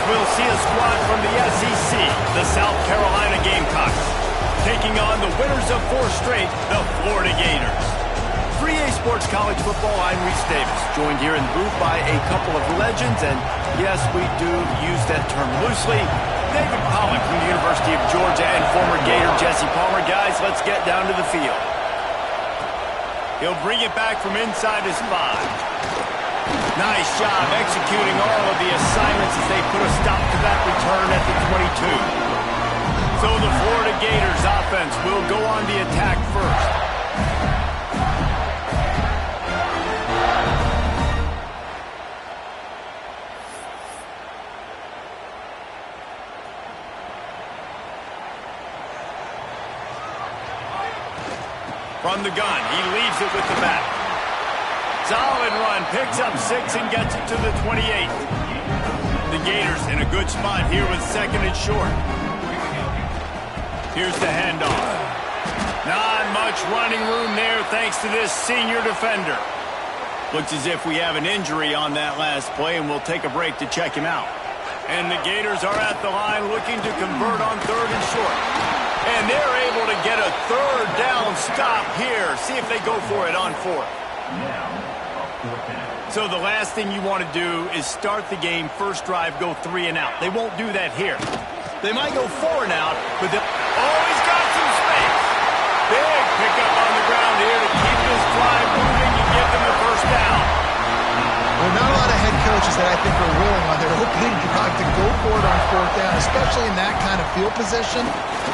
we'll see a squad from the SEC, the South Carolina Gamecocks, taking on the winners of 4 straight, the Florida Gators. For EA Sports College Football, I'm Reese Davis, joined here in the booth by a couple of legends, and yes, we do use that term loosely. David Pollack from the University of Georgia and former Gator Jesse Palmer. Guys, let's get down to the field. He'll bring it back from inside his 5. Nice job executing all of the assignments as they put a stop to that return at the 22. So the Florida Gators offense will go on the attack first. From the gun, he leaves it with the back. Solid run, picks up 6 and gets it to the 28. The Gators in a good spot here with 2nd and short. Here's the handoff. Not much running room there thanks to this senior defender. Looks as if we have an injury on that last play, and we'll take a break to check him out. And the Gators are at the line looking to convert on 3rd and short. And they're able to get a 3rd down stop here. See if they go for it on 4th. So the last thing you want to do is start the game, first drive, go 3 and out. They won't do that here. They might go 4 and out, but they'll... Oh, he's got some space. Big pickup on the ground here to keep this drive moving and give them the 1st down. There are not a lot of head coaches that I think are willing on their opening drive to go for it on 4th down, especially in that kind of field position.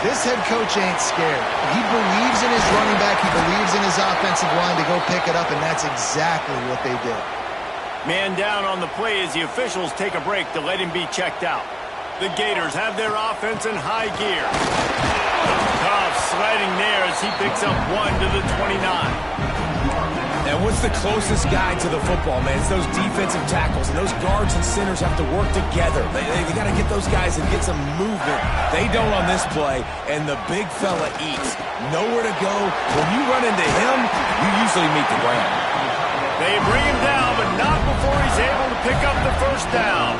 This head coach ain't scared. He believes in his running back. He believes in his offensive line to go pick it up, and that's exactly what they did. Man down on the play as the officials take a break to let him be checked out. The Gators have their offense in high gear. Tough sledding there as he picks up 1 to the 29. And what's the closest guy to the football, man? It's those defensive tackles, and those guards and centers have to work together. They got to get those guys and get some movement. They don't on this play, and the big fella eats. Nowhere to go. When you run into him, you usually meet the ground. They bring him down, but not before he's able to pick up the 1st down.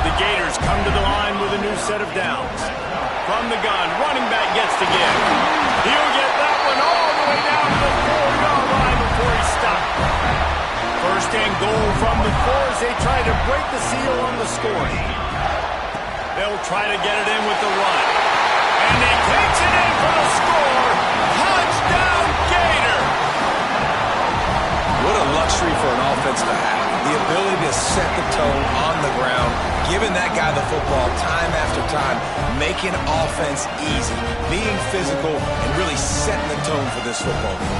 The Gators come to the line with a new set of downs. From the gun, running back gets to give. He'll get that one all the way down to the 4-yard line before he's stopped. 1st and goal from the 4 as they try to break the seal on the scoring. They'll try to get it in with the run. And he takes it in for the score. Touchdown, Gator! What a luxury for an offense to have. The ability to set the tone on the ground, giving that guy the football time after time, making offense easy, being physical, and really setting the tone for this football game.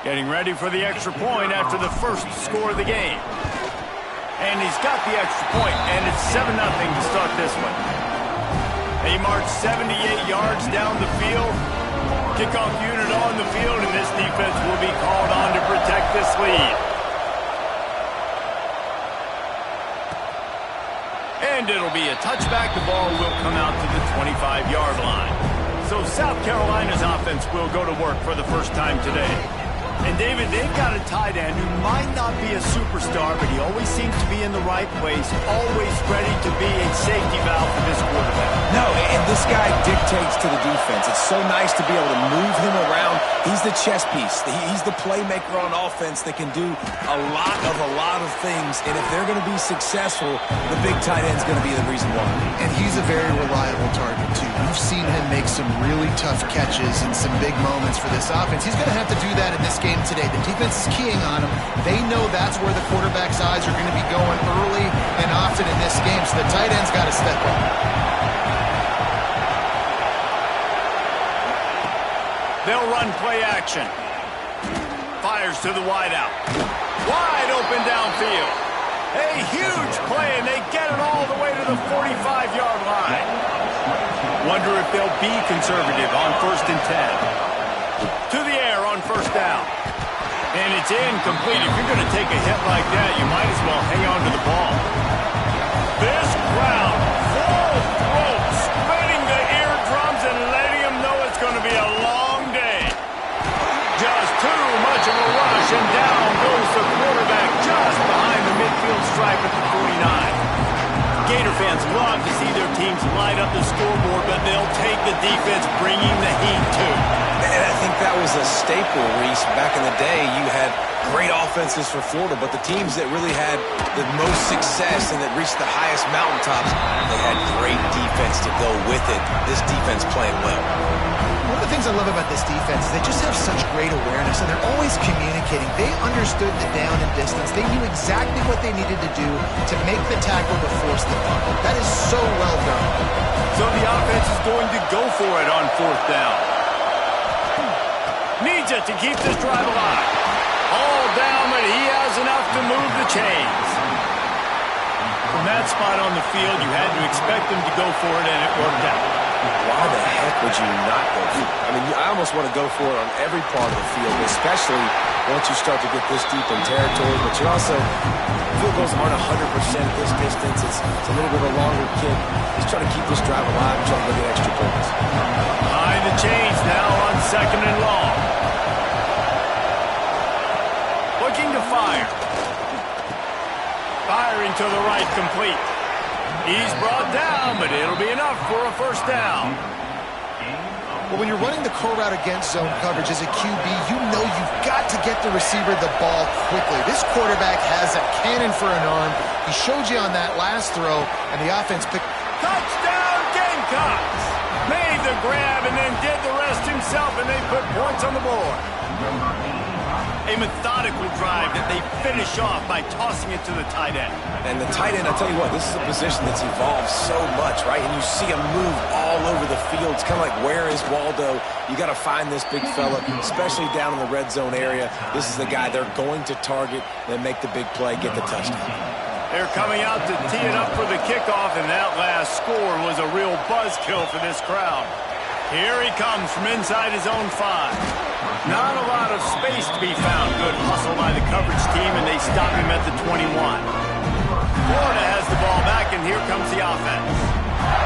Getting ready for the extra point after the 1st score of the game. And he's got the extra point, and it's 7-0 to start this one. They march 78 yards down the field. Kickoff unit on the field, and this defense will be called on to protect this lead. And it'll be a touchback. The ball will come out to the 25-yard line. So South Carolina's offense will go to work for the first time today. And, David, they've got a tight end who might not be a superstar, but he always seems to be in the right place, always ready to be a safety valve for this quarterback. No, and this guy dictates to the defense. It's so nice to be able to move him around. He's the chess piece. He's the playmaker on offense that can do a lot of things. And if they're going to be successful, the big tight end's going to be the reason why. And he's a very reliable target, too. You've seen him make some really tough catches and some big moments for this offense. He's going to have to do that in this game today. The defense is keying on him. They know that's where the quarterback's eyes are going to be going early and often in this game, so the tight end's got to step up. They'll run play action. Fires to the wideout. Wide open downfield. A huge play, and they get it all the way to the 45-yard line. Wonder if they'll be conservative on 1st and 10. To the air on 1st down. And it's incomplete. If you're going to take a hit like that, you might as well hang on to the ball. This crowd, full throat, spinning the eardrums and letting them know it's going to the defense bringing the heat, too. And I think that was a staple, Reese. Back in the day, you had great offenses for Florida, but the teams that really had the most success and that reached the highest mountaintops, they had great defense to go with it. This defense playing well. One of the things I love about this defense is they just have such great awareness, and they're always communicating. They understood the down and distance. They knew exactly what they needed to do to make the tackle to force the fumble. That is so well done. So the offense is going to go for it on 4th down. Needs it to keep this drive alive. All down, but he has enough to move the chains. From that spot on the field, you had to expect him to go for it, and it worked out. Why the heck would you not go for it? I mean, I almost want to go for it on every part of the field, especially once you start to get this deep in territory. But you're also, field goals aren't 100% at this distance. It's a little bit of a longer kick. Just try to keep this drive alive, try to get extra points. Behind the chains now on 2nd and long. Looking to fire. Firing to the right, complete. He's brought down, but it'll be enough for a 1st down. Well, when you're running the curl route against zone coverage as a QB, you know you've got to get the receiver the ball quickly. This quarterback has a cannon for an arm. He showed you on that last throw, and the offense picked. Touchdown, Gamecocks! Made the grab and then did the rest himself, and they put points on the board. A methodical drive that they finish off by tossing it to the tight end. And the tight end, I tell you what, this is a position that's evolved so much, right? And you see him move all over the field. It's kind of like, where is Waldo? You got to find this big fella, especially down in the red zone area. This is the guy they're going to target, then make the big play, get the touchdown. They're coming out to tee it up for the kickoff, and that last score was a real buzzkill for this crowd. Here he comes from inside his own 5. Not a lot of space to be found. Good hustle by the coverage team, and they stop him at the 21. Florida has the ball back, and here comes the offense.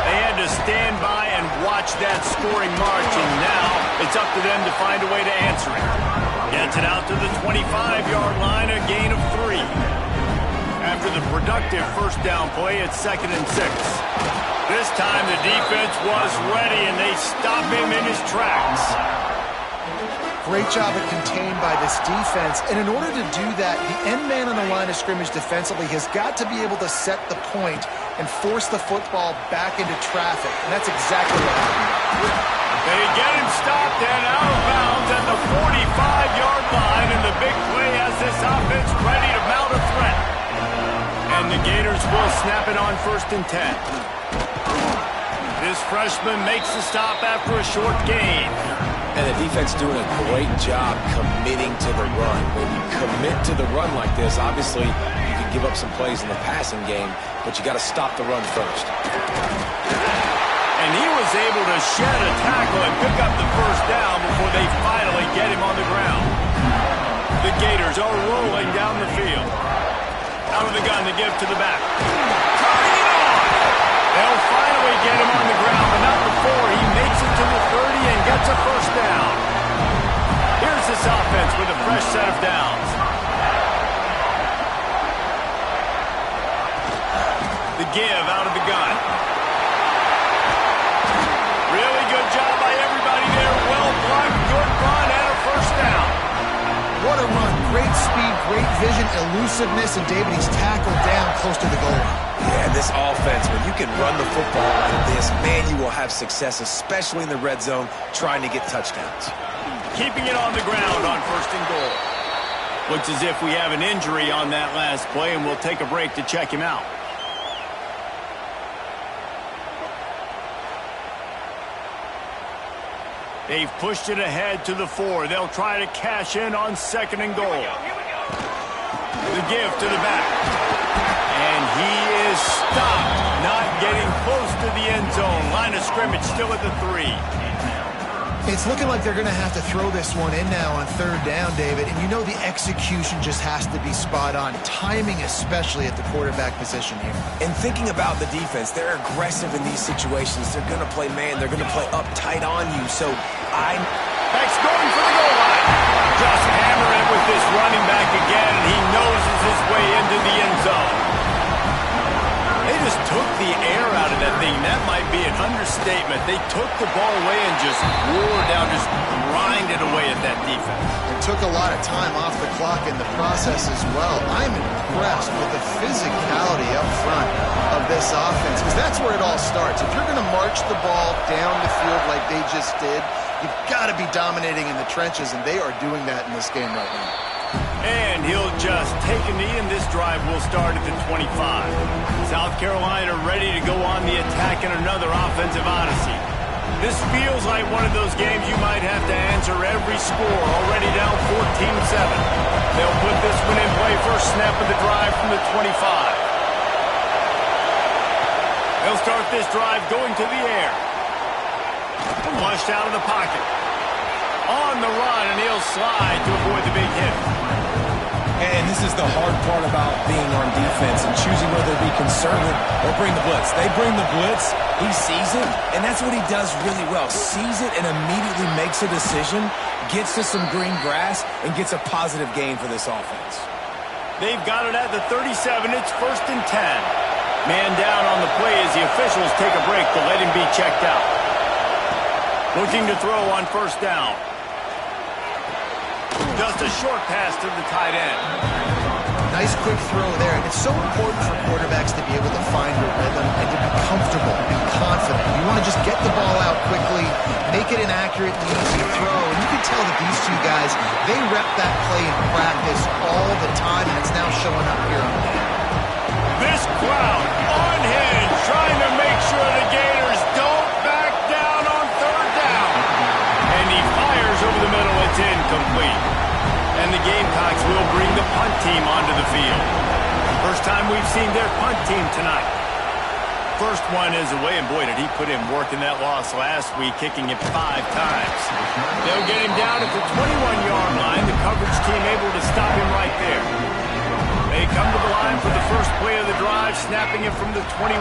They had to stand by and watch that scoring march, and now it's up to them to find a way to answer it. Gets it out to the 25-yard line, a gain of 3. After the productive 1st down play, it's 2nd and 6. This time the defense was ready, and they stop him in his tracks. Great job of contained by this defense. And in order to do that, the end man on the line of scrimmage defensively has got to be able to set the point and force the football back into traffic. And that's exactly what happened. They get him stopped and out of bounds at the 45-yard line, and the big play has this offense ready to mount a threat. And the Gators will snap it on 1st and 10. This freshman makes the stop after a short gain. And the defense doing a great job committing to the run. When you commit to the run like this, obviously you can give up some plays in the passing game, but you got to stop the run first. And he was able to shed a tackle and pick up the 1st down before they finally get him on the ground. The Gators are rolling down the field. Out of the gun to give to the back. Turning it on! They'll finally get him on the ground, but not before he makes it to the 30 and gets a 1st down. Here's this offense with a fresh set of downs. The give out of the gun. Really good job by everybody there. Well blocked, good run, and a 1st down. What a run. Great speed, great vision, elusiveness, and David, he's tackled down close to the goal line. Yeah, this offense, when you can run the football like this, man, you will have success, especially in the red zone, trying to get touchdowns. Keeping it on the ground on 1st and goal. Looks as if we have an injury on that last play, and we'll take a break to check him out. They've pushed it ahead to the 4. They'll try to cash in on 2nd and goal. The give to the back. And he is stopped, not getting close to the end zone. Line of scrimmage still at the 3. It's looking like they're going to have to throw this one in now on 3rd down, David. And you know the execution just has to be spot on. Timing especially at the quarterback position here. And thinking about the defense, they're aggressive in these situations. They're going to play man. They're going to play up tight on you. So Beck's going for the goal line. Just hammer it with this running back again, and he noses his way into the end zone. They just took the air out of that thing. That might be an understatement. They took the ball away and just wore down, just grinded away at that defense. It took a lot of time off the clock in the process as well. I'm impressed with the physicality up front of this offense, because that's where it all starts. If you're going to march the ball down the field like they just did, you've got to be dominating in the trenches, and they are doing that in this game right now. And he'll just take a knee, and this drive will start at the 25. South Carolina ready to go on the attack in another offensive odyssey. This feels like one of those games you might have to answer every score, already down 14-7. They'll put this one in play, first snap of the drive from the 25. They'll start this drive going to the air. Flushed out of the pocket. On the run, and he'll slide to avoid the big hit. And this is the hard part about being on defense and choosing whether to be conservative or bring the blitz. They bring the blitz, he sees it, and that's what he does really well. Sees it and immediately makes a decision, gets to some green grass, and gets a positive gain for this offense. They've got it at the 37. It's 1st and 10. Man down on the play as the officials take a break to let him be checked out. Looking to throw on 1st down. Just a short pass to the tight end. Nice quick throw there. And it's so important for quarterbacks to be able to find a rhythm and to be comfortable and confident. You want to just get the ball out quickly, make it an accurate and easy throw. And you can tell that these two guys, they rep that play in practice all the time, and it's now showing up here on the field. This crowd unhinged, trying to make sure the Gators don't back down on 3rd down. And he fires over the middle. It's incomplete. And the Gamecocks will bring the punt team onto the field. First time we've seen their punt team tonight. First one is away, and boy, did he put in work in that loss last week, kicking it 5 times. They'll get him down at the 21-yard line. The coverage team able to stop him right there. They come to the line for the first play of the drive, snapping it from the 21.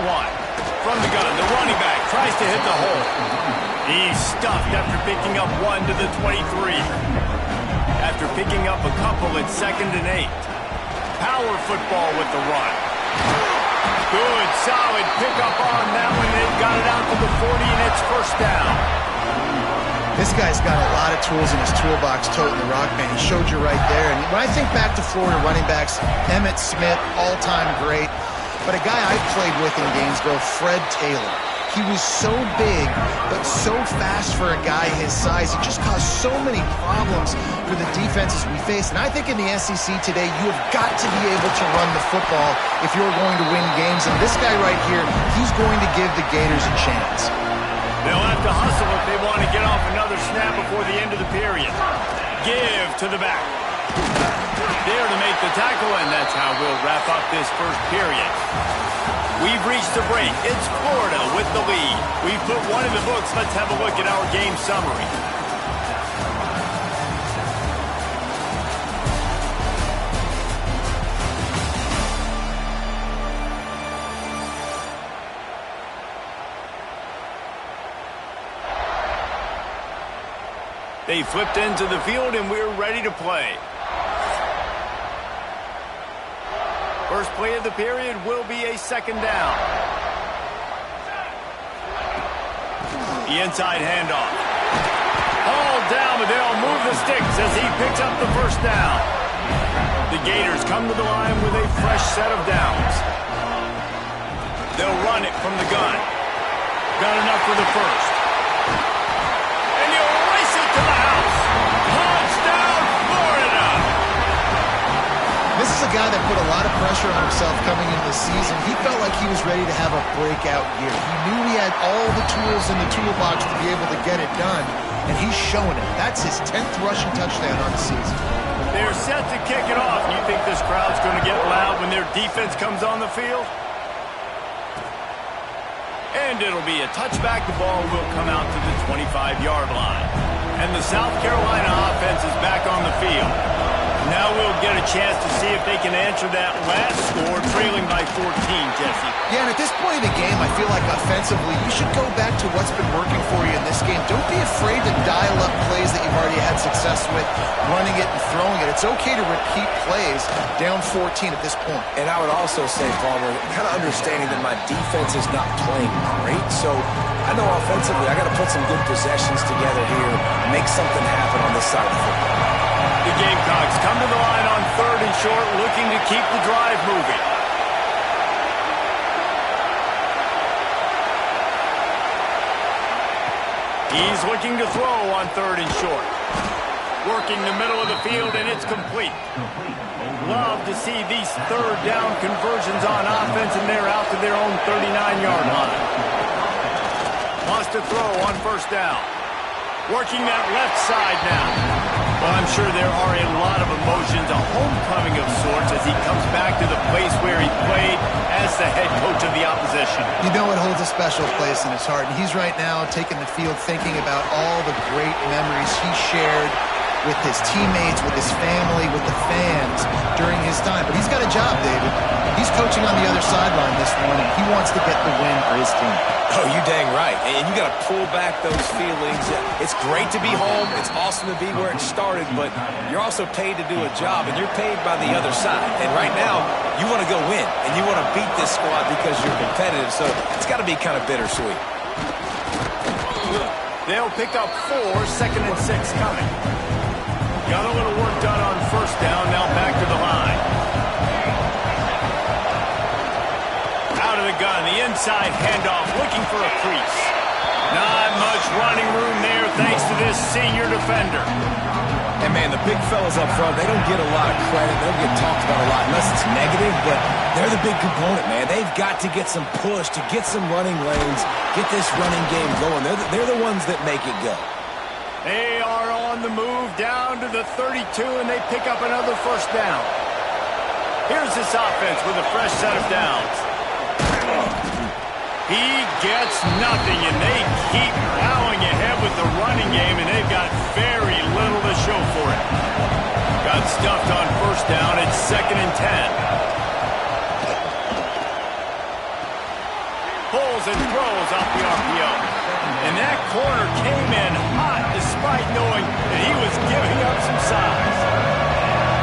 From the gun, the running back tries to hit the hole. He's stuffed after picking up 1 to the 23. After picking up a couple, it's 2nd and 8. Power football with the run. Good, solid pickup on that one. They've got it out to the 40, and it's 1st down. This guy's got a lot of tools in his toolbox, toting the rock, man. He showed you right there. And when I think back to Florida running backs, Emmitt Smith, all-time great. But a guy I've played with in Gainesville, Fred Taylor. He was so big, but so fast for a guy his size. He just caused so many problems for the defenses we face. And I think in the SEC today, you have got to be able to run the football if you're going to win games. And this guy right here, he's going to give the Gators a chance. They'll have to hustle if they want to get off another snap before the end of the period. Give to the back. There to make the tackle, and that's how we'll wrap up this first period. We've reached the break. It's Florida with the lead. We've put one in the books. Let's have a look at our game summary. They flipped into the field, and we're ready to play. First play of the period will be a 2nd down. The inside handoff. All down, but they'll move the sticks as he picks up the 1st down. The Gators come to the line with a fresh set of downs. They'll run it from the gun. Got enough for the 1st. And he'll race it to the house. Touchdown, Florida! This is a guy that put a lot of pressure on himself coming into the season. He felt like he was ready to have a breakout year. He knew he had all the tools in the toolbox to be able to get it done, and he's showing it. That's his 10th rushing touchdown on the season. They're set to kick it off. You think this crowd's going to get loud when their defense comes on the field? And it'll be a touchback. The ball will come out to the 25-yard line. And the South Carolina offense is back on the field. Now we'll get a chance to see if they can answer that last score, trailing by 14, Jesse. Yeah, and at this point of the game, I feel like offensively, you should go back to what's been working for you in this game. don't be afraid to dial up plays that you've already had success with, running it and throwing it. It's okay to repeat plays down 14 at this point. And I would also say, Palmer, kind of understanding that my defense is not playing great, so I know offensively I got to put some good possessions together here, make something happen on this side of the football. The Gamecocks come to the line on 3rd and short, looking to keep the drive moving. He's looking to throw on 3rd and short. Working the middle of the field, and it's complete. Love to see these 3rd down conversions on offense, and they're out to their own 39-yard line. Wants to throw on 1st down. Working that left side now. Well, I'm sure there are a lot of emotions, a homecoming of sorts, as he comes back to the place where he played as the head coach of the opposition. You know it holds a special place in his heart, and he's right now taking the field thinking about all the great memories he shared with his teammates, with his family, with the fans during his time. But he's got a job, David. He's coaching on the other sideline this morning. He wants to get the win for his team. Oh, you dang right. And you got to pull back those feelings. It's great to be home. It's awesome to be where it started, but you're also paid to do a job, and you're paid by the other side. And right now, you want to go win, and you want to beat this squad because you're competitive, so it's got to be kind of bittersweet. They'll pick up 4, 2nd and 6 coming. Got a little work done on 1st down, now back to the line. Out of the gun, the inside handoff, looking for a crease. Not much running room there thanks to this senior defender. And, man, the big fellas up front, they don't get a lot of credit. They don't get talked about a lot unless it's negative, but they're the big component, man. They've got to get some push, to get some running lanes, get this running game going. They're the ones that make it go. They are on the move down to the 32, and they pick up another 1st down. Here's this offense with a fresh set of downs. He gets nothing, and they keep plowing ahead with the running game, and they've got very little to show for it. Got stuffed on 1st down. It's 2nd and 10. Pulls and throws off the RPO. And that corner came in hot despite knowing that he was giving up some size.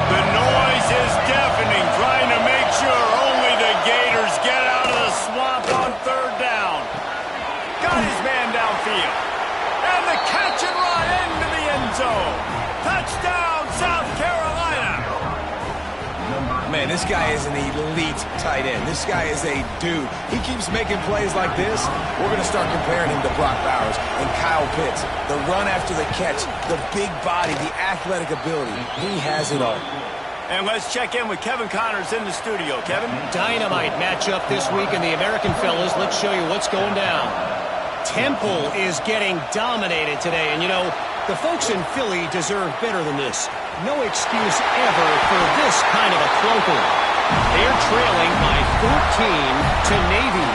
The noise is deafening, trying to make sure only the Gators get out of the swamp on 3rd down. Got his man downfield. And the catch and run into the end zone. Touchdown, South Carolina. Man, this guy is an elite tight end. This guy is a dude. He keeps making plays like this. We're going to start comparing him to Brock Bowers and Kyle Pitts. The run after the catch, the big body, the athletic ability. He has it all. And let's check in with Kevin Connors in the studio. Kevin? Dynamite matchup this week in the American, fellas. Let's show you what's going down. Temple is getting dominated today. And, you know, the folks in Philly deserve better than this. No excuse ever for this kind of a clunker. They're trailing by 13 to Navy.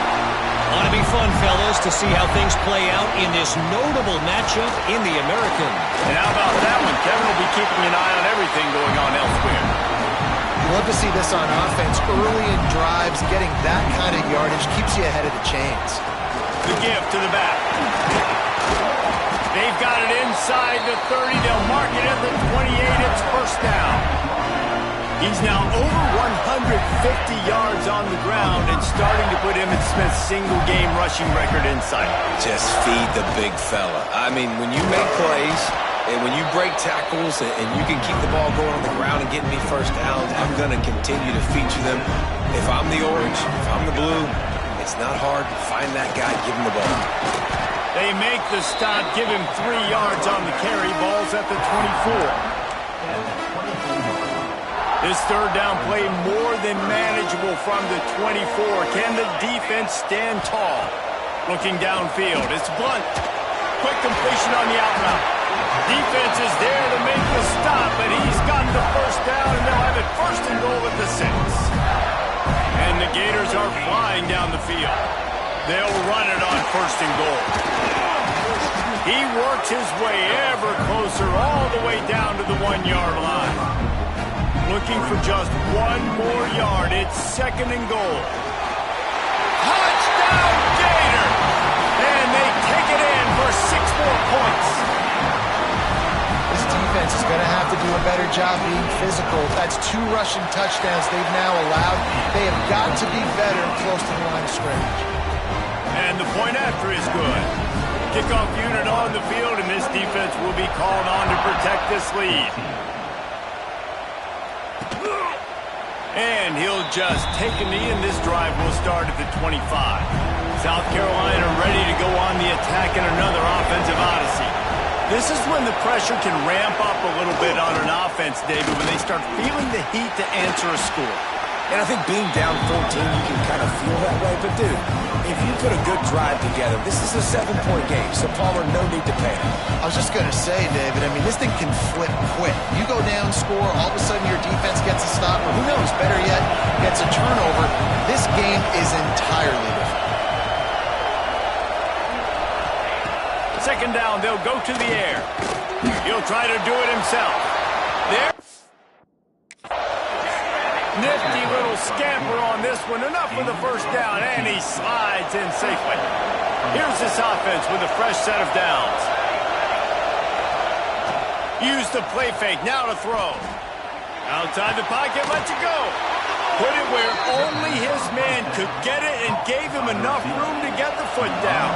Ought to be fun, fellas, to see how things play out in this notable matchup in the American. And how about that one? Kevin will be keeping an eye on everything going on elsewhere. Love to see this on offense. Early in drives, getting that kind of yardage keeps you ahead of the chains. The give to the back. They've got it inside the 30. They'll mark it at the 28. It's 1st down. He's now over 150 yards on the ground and starting to put Emmitt Smith's single-game rushing record in sight. Just feed the big fella. I mean, when you make plays and when you break tackles and you can keep the ball going on the ground and get me 1st downs, I'm going to continue to feature them. If I'm the orange, if I'm the blue, it's not hard to find that guy, give him the ball. They make the stop, give him 3 yards on the carry. Ball's at the 24. This 3rd down play more than manageable from the 24. Can the defense stand tall? Looking downfield, it's Blunt. Quick completion on the out route. Defense is there to make the stop, but he's got the 1st down, and they'll have it 1st and goal at the 6. And the Gators are flying down the field. They'll run it on 1st and goal. He works his way ever closer all the way down to the 1-yard line. Looking for just 1 more yard. It's 2nd and goal. Touchdown, Gator! And they take it in for 6 more points. a better job being physical. That's 2 rushing touchdowns they've now allowed. They have got to be better close to the line of scrimmage. And the point after is good. Kickoff unit on the field, and this defense will be called on to protect this lead. And he'll just take a knee, and this drive will start at the 25. South Carolina ready to go on the attack in another offensive odyssey. This is when the pressure can ramp up a little bit on an offense, David, when they start feeling the heat to answer a score. And I think being down 14, you can kind of feel that way. But, dude, if you put a good drive together, this is a 7-point game, so Palmer, no need to panic. I was just going to say, David, I mean, this thing can flip quick. You go down, score, all of a sudden your defense gets a stop, or who knows, better yet, gets a turnover. This game is entirely different. Second down, they'll go to the air. He'll try to do it himself. There. Nifty little scamper on this one. Enough for the first down, and he slides in safely. Here's this offense with a fresh set of downs. Use the play fake. Now to throw. Outside the pocket, lets it go. Put it where only his man could get it and gave him enough room to get the foot down.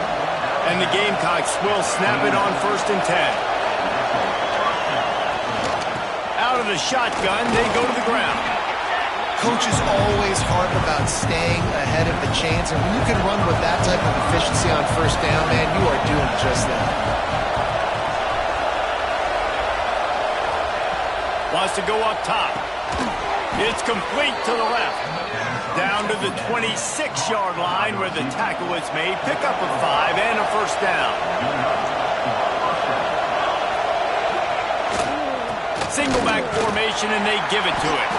And the Gamecocks will snap it on 1st and 10. Out of the shotgun, they go to the ground. Coaches always harp about staying ahead of the chains, and when you can run with that type of efficiency on 1st down, man, you are doing just that. Wants to go up top. It's complete to the left. Down to the 26-yard line where the tackle is made. Pick up a 5 and a 1st down. Single back formation, and they give it to it.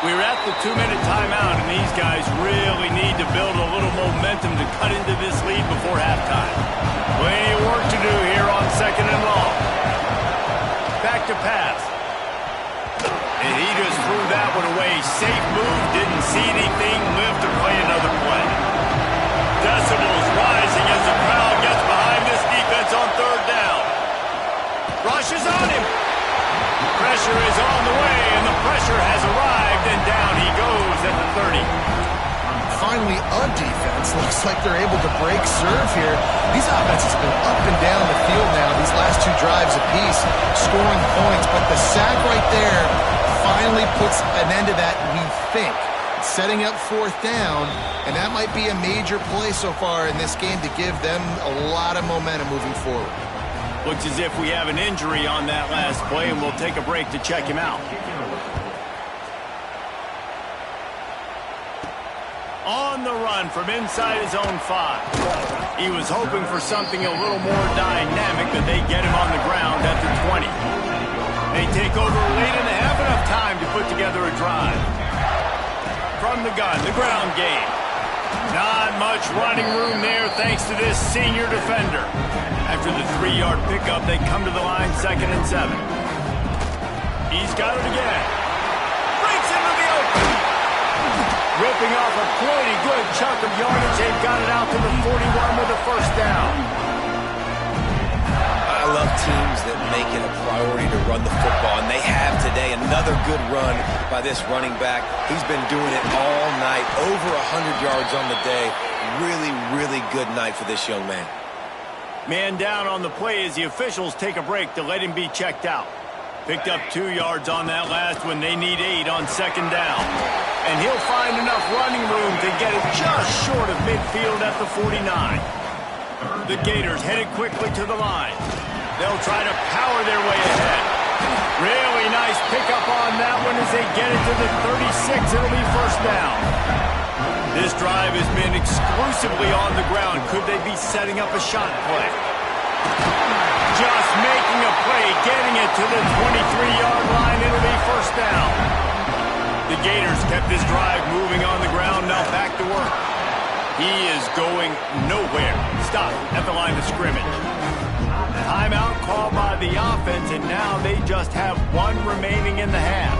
We're at the 2-minute timeout, and these guys really need to build a little momentum to cut into this lead before halftime. Plenty of work to do here on 2nd and long. Back to pass. And he just threw that one away. Safe move, didn't see anything, lived to play another play. Decibels rising as the crowd gets behind this defense on 3rd down. Rush is on him. Pressure is on the way, and the pressure has arrived, and down he goes at the 30. Finally, a defense. Looks like they're able to break serve here. These offenses have been up and down the field now these last 2 drives apiece, scoring points, but the sack right there finally puts an end to that, we think. Setting up 4th down, and that might be a major play so far in this game to give them a lot of momentum moving forward. Looks as if we have an injury on that last play, and we'll take a break to check him out. On the run from inside his own 5. He was hoping for something a little more dynamic, but they get him on the ground at the 20. They take over late in the half, enough time to put together a drive. From the gun, the ground game. Not much running room there thanks to this senior defender. After the 3-yard pickup, they come to the line 2nd and 7. He's got it again. Breaks into the open. Ripping off a pretty good chunk of yardage. They've got it out to the 41 with a 1st down. I love teams that make it a priority to run the football, and they have today. Another good run by this running back. He's been doing it all night, over 100 yards on the day. Really, really good night for this young man. Man down on the play as the officials take a break to let him be checked out. Picked up 2 yards on that last one. They need 8 on 2nd down. And he'll find enough running room to get it just short of midfield at the 49. The Gators headed quickly to the line. They'll try to power their way ahead. Really nice pickup on that one as they get it to the 36. It'll be 1st down. This drive has been exclusively on the ground. Could they be setting up a shot play? Just making a play, getting it to the 23-yard line. It'll be 1st down. The Gators kept this drive moving on the ground. Now back to work. He is going nowhere. Stop at the line of scrimmage. Timeout called by the offense, and now they just have 1 remaining in the half.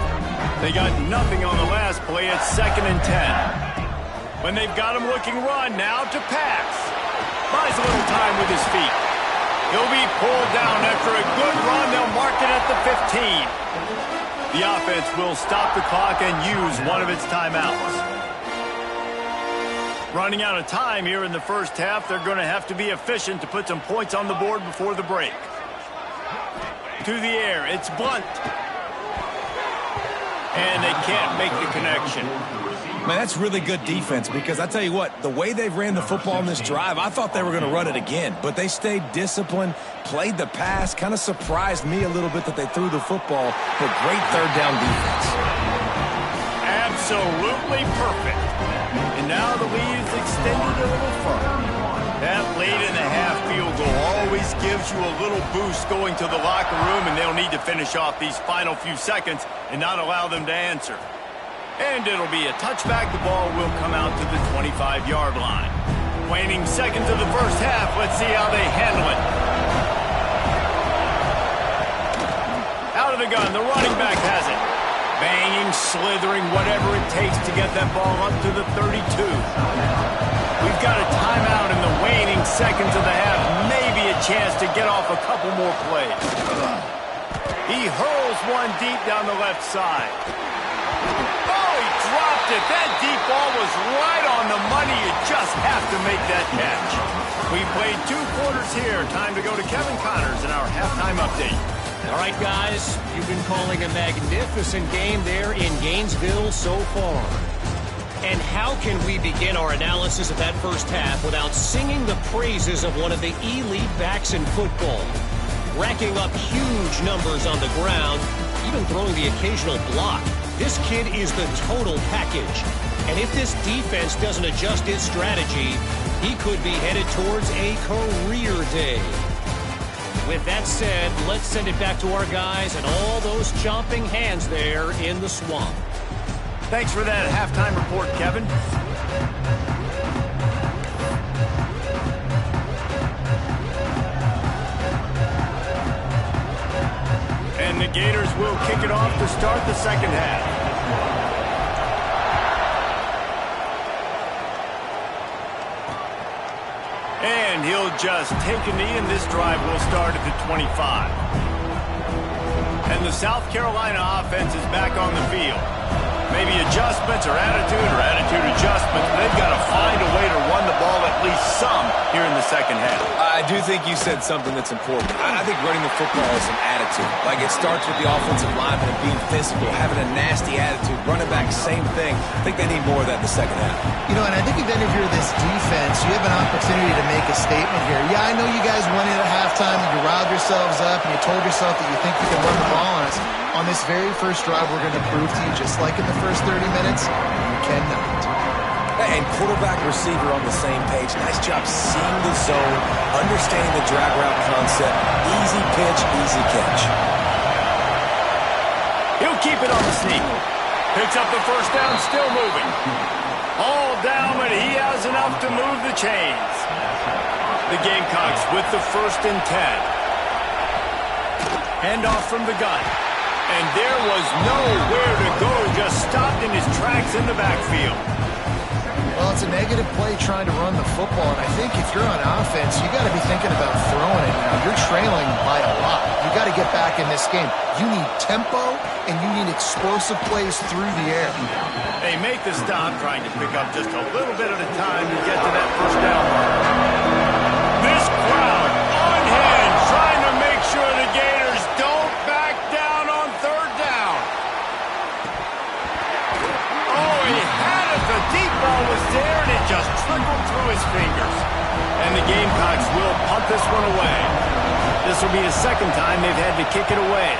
They got nothing on the last play. It's 2nd and 10. When they've got him looking run, now to pass. Buys a little time with his feet. He'll be pulled down after a good run. They'll mark it at the 15. The offense will stop the clock and use one of its timeouts. Running out of time here in the first half. They're going to have to be efficient to put some points on the board before the break. To the air, it's Blunt. And they can't make the connection. Man, that's really good defense because I tell you what, the way they ran the football on this drive, I thought they were going to run it again. But they stayed disciplined, played the pass, kind of surprised me a little bit that they threw the football, but great third down defense. Absolutely perfect. And now the lead is extended a little further. That late in the half field goal always gives you a little boost going to the locker room, and they'll need to finish off these final few seconds and not allow them to answer. And it'll be a touchback. The ball will come out to the 25-yard line. Waning seconds of the first half. Let's see how they handle it. Out of the gun, the running back has it. Banging, slithering, whatever it takes to get that ball up to the 32. We've got a timeout in the waning seconds of the half. Maybe a chance to get off a couple more plays. He hurls one deep down the left side. Oh, he dropped it. That deep ball was right on the money. You just have to make that catch. We played 2 quarters here. Time to go to Kevin Connors in our halftime update. All right, guys, you've been calling a magnificent game there in Gainesville so far. And how can we begin our analysis of that first half without singing the praises of one of the elite backs in football? Racking up huge numbers on the ground, even throwing the occasional block. This kid is the total package. And if this defense doesn't adjust its strategy, he could be headed towards a career day. With that said, let's send it back to our guys and all those chomping hands there in the swamp. Thanks for that halftime report, Kevin. And the Gators will kick it off to start the second half. And he'll just take a knee, and this drive will start at the 25. And the South Carolina offense is back on the field. Maybe adjustments or attitude adjustments. They've got to find a way to run the ball at least some here in the second half. I do think you said something that's important. I think running the football is an attitude. Like, it starts with the offensive lineman and being physical, having a nasty attitude. Running back, same thing. I think they need more of that in the second half. You know, and I think if any of you are this defense, you have an opportunity to make a statement here. Yeah, I know you guys won it at halftime, and you riled yourselves up, and you told yourself that you think you can run the ball on us. On this very first drive, we're going to prove to you, just like in the first 30 minutes, you cannot. And quarterback, receiver on the same page. Nice job seeing the zone, understanding the drag route concept. Easy pitch, easy catch. He'll keep it on the sneak. Picks up the first down, still moving. All down, but he has enough to move the chains. The Gamecocks with the 1st and 10. Handoff from the gun. And there was nowhere to go, just stopped in his tracks in the backfield. Well, it's a negative play trying to run the football, and I think if you're on offense, you got to be thinking about throwing it. Now, you're trailing by a lot. You got to get back in this game. You need tempo, and you need explosive plays through the air. They make the stop, trying to pick up just a little bit at a time to get to that first down mark. This crowd on hand, trying to make sure the Gators don't back down on 3rd down. Oh, he had it. The deep ball was there, and it just trickled through his fingers. And the Gamecocks will punt this one away. This will be the second time they've had to kick it away.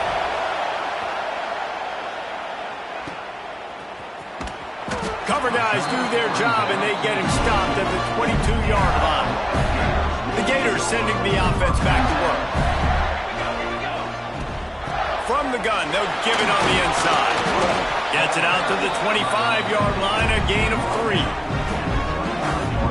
Cover guys do their job, and they get him stopped at the 22-yard line. The Gators sending the offense back to work. From the gun, they'll give it on the inside. Gets it out to the 25-yard line, a gain of 3.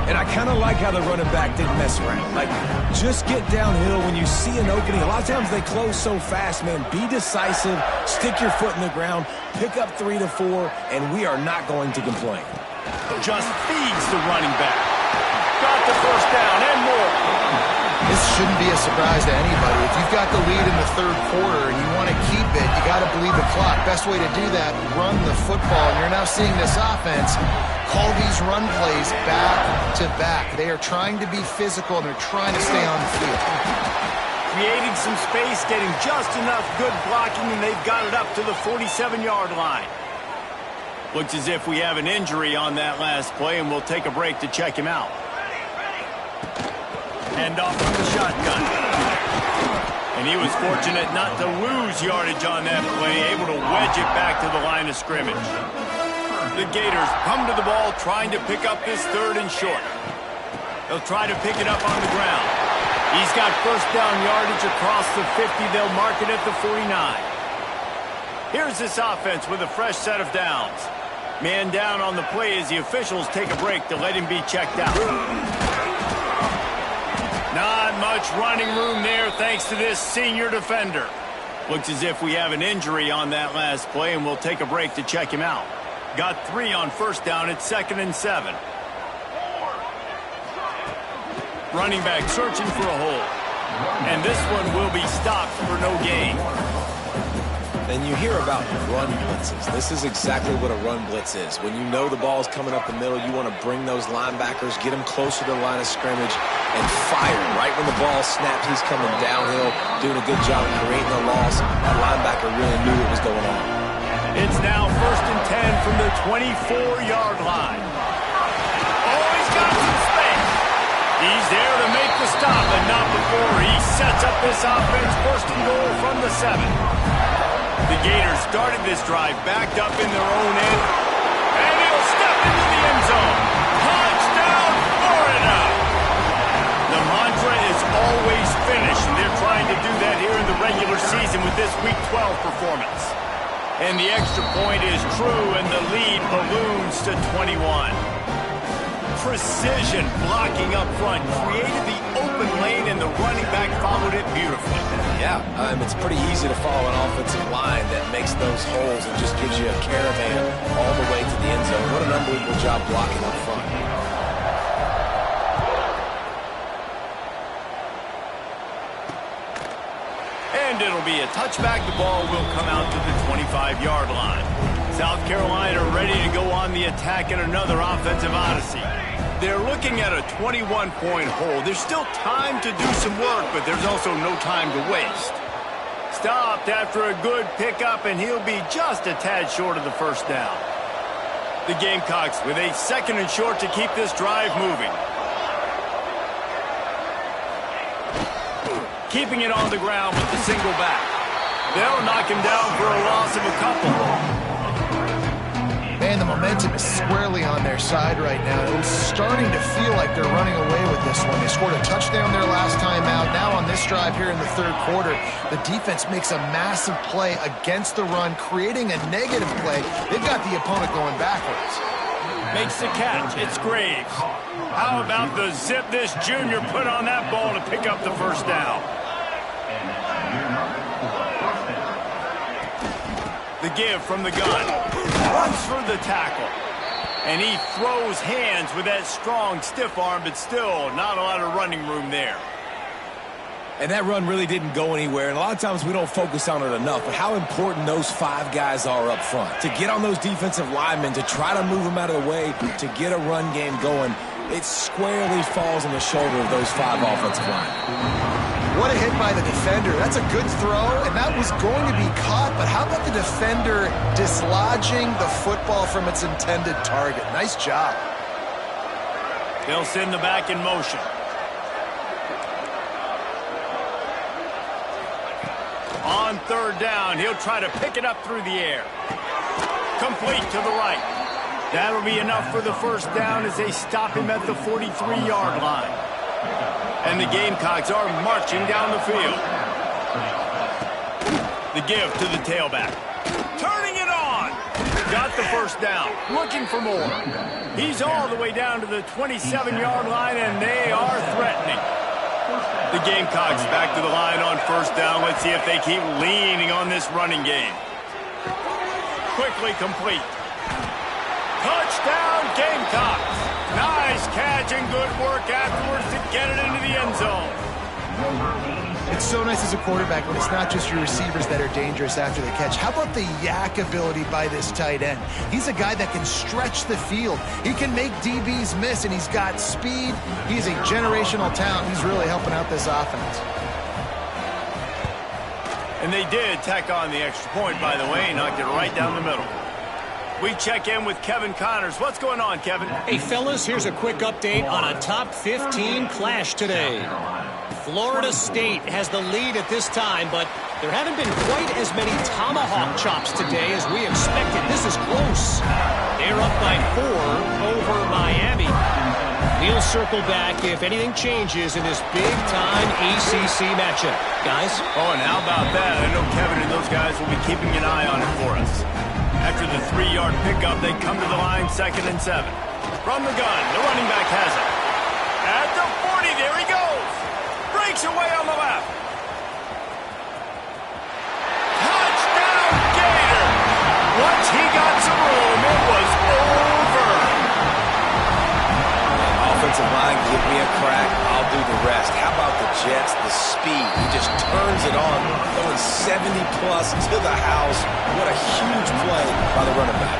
And I kind of like how the running back didn't mess around. Like, just get downhill when you see an opening. A lot of times they close so fast, man. Be decisive, stick your foot in the ground, pick up 3 to 4, and we are not going to complain. Just feeds the running back. Got the first down and more. This shouldn't be a surprise to anybody. If you've got the lead in the third quarter and you want to keep it, you got to bleed the clock. Best way to do that, run the football. And you're now seeing this offense call these run plays back to back. They are trying to be physical, and they're trying to stay on the field. Creating some space, getting just enough good blocking, and they've got it up to the 47-yard line. Looks as if we have an injury on that last play, and we'll take a break to check him out. Hand off from the shotgun. And he was fortunate not to lose yardage on that play, able to wedge it back to the line of scrimmage. The Gators come to the ball, trying to pick up this third and short. They'll try to pick it up on the ground. He's got first down yardage across the 50. They'll mark it at the 49. Here's this offense with a fresh set of downs. Man down on the play as the officials take a break to let him be checked out. Not much running room there thanks to this senior defender. Looks as if we have an injury on that last play, and we'll take a break to check him out. Got 3 on first down at 2nd and 7. Running back searching for a hole. And this one will be stopped for no gain. And you hear about run blitzes. This is exactly what a run blitz is. When you know the ball's coming up the middle, you want to bring those linebackers, get them closer to the line of scrimmage, and fire. Right when the ball snaps, he's coming downhill, doing a good job of creating a loss. That linebacker really knew what was going on. It's now 1st and 10 from the 24-yard line. Oh, he's got some space. He's there to make the stop, but not before he sets up this offense. 1st and goal from the 7. The Gators started this drive backed up in their own end, and he'll step into the end zone. Touchdown, Florida! The mantra is always finish, and they're trying to do that here in the regular season with this Week 12 performance. And the extra point is true, and the lead balloons to 21. Precision blocking up front created the open lane, and the running back followed it beautifully. Yeah, it's pretty easy to follow an offensive line that makes those holes and just gives you a caravan all the way to the end zone. What an unbelievable job blocking up front. And it'll be a touchback. The ball will come out to the 25-yard line. South Carolina ready to go on the attack in another offensive odyssey. They're looking at a 21-point hole. There's still time to do some work, but there's also no time to waste. Stopped after a good pickup, and he'll be just a tad short of the first down. The Gamecocks with a 2nd and short to keep this drive moving. Keeping it on the ground with the single back. They'll knock him down for a loss of a couple. Man, the momentum is squarely on their side right now. It's starting to feel like they're running away with this one. They scored a touchdown their last time out. Now on this drive here in the third quarter, the defense makes a massive play against the run, creating a negative play. They've got the opponent going backwards. Makes the catch. It's Graves. How about the zip this junior put on that ball to pick up the first down? The give from the gun. Runs for the tackle. And he throws hands with that strong, stiff arm, but still not a lot of running room there. And that run really didn't go anywhere. And a lot of times we don't focus on it enough, but how important those 5 guys are up front. To get on those defensive linemen, to try to move them out of the way, to get a run game going, it squarely falls on the shoulder of those 5 offensive linemen. What a hit by the defender. That's a good throw, and that was going to be caught. But how about the defender dislodging the football from its intended target? Nice job. They'll send the back in motion. On 3rd down, he'll try to pick it up through the air. Complete to the right. That'll be enough for the first down as they stop him at the 43-yard line. And the Gamecocks are marching down the field. The give to the tailback. Turning it on. Got the first down. Looking for more. He's all the way down to the 27-yard line, and they are threatening. The Gamecocks back to the line on first down. Let's see if they keep leaning on this running game. Quickly complete. Touchdown, Gamecocks. Nice catch and good work afterwards to get it into the end zone. It's so nice as a quarterback when it's not just your receivers that are dangerous after the catch. How about the yak ability by this tight end? He's a guy that can stretch the field. He can make DBs miss, and he's got speed. He's a generational talent. He's really helping out this offense. And they did tack on the extra point, by the way, knocked it right down the middle. We check in with Kevin Connors. What's going on, Kevin? Hey, fellas, here's a quick update on a top 15 clash today. Florida State has the lead at this time, but there haven't been quite as many tomahawk chops today as we expected. This is close. They're up by 4 over Miami. We'll circle back if anything changes in this big-time ACC matchup. Guys? Oh, and how about that? I know Kevin and those guys will be keeping an eye on it for us. After the 3-yard pickup, they come to the line, 2nd and 7. From the gun, the running back has it. At the 40, there he goes. Breaks away on the left. Touchdown, Gator! Once he got some room, it was over. Offensive line, give me a crack, I'll do the rest. How about the Jets, the speed? He just turns it on, going 70-plus to the house. What a huge play by the running back.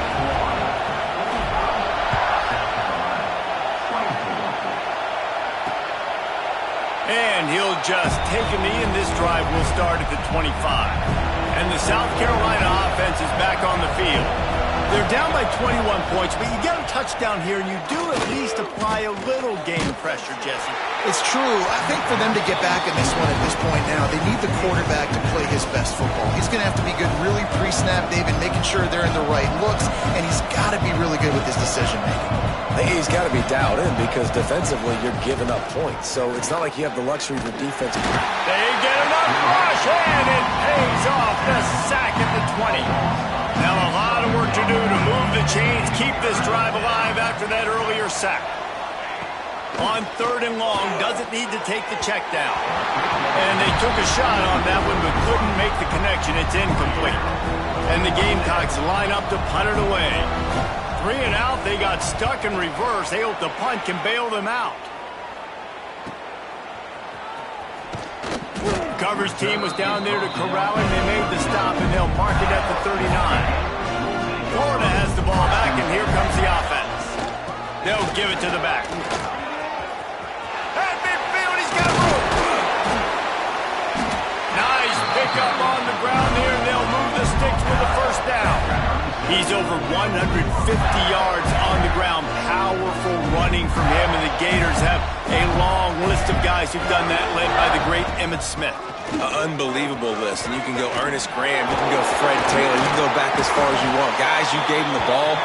And he'll just take a knee, and this drive will start at the 25. And the South Carolina offense is back on the field. They're down by 21 points, but you get a touchdown here, and you do at least apply a little game pressure, Jesse. It's true. I think for them to get back in this one at this point now, they need the quarterback to play his best football. He's going to have to be good really pre-snap, David, making sure they're in the right looks, and he's got to be really good with his decision-making. He's got to be dialed in because defensively you're giving up points. So it's not like you have the luxury for defense. They get enough rush, and it pays off. The sack at the 20. Now a lot of work to do to move the chains, keep this drive alive after that earlier sack. On 3rd and long, doesn't need to take the check down. And they took a shot on that one, but couldn't make the connection. It's incomplete. And the Gamecocks line up to punt it away. 3 and out, they got stuck in reverse. They hope the punt can bail them out. Coverage team was down there to corral him. They made the stop, and they'll mark it at the 39. Florida has the ball back, and here comes the offense. They'll give it to the back. At midfield, he's got room. Nice pickup on the ground here, and they'll move the sticks for the first down. He's over 150 yards on the ground. Powerful running from him, and the Gators have a long list of guys who've done that, led by the great Emmitt Smith. Unbelievable list. And you can go Ernest Graham, you can go Fred Taylor, you can go back as far as you want. Guys, you gave them the ball,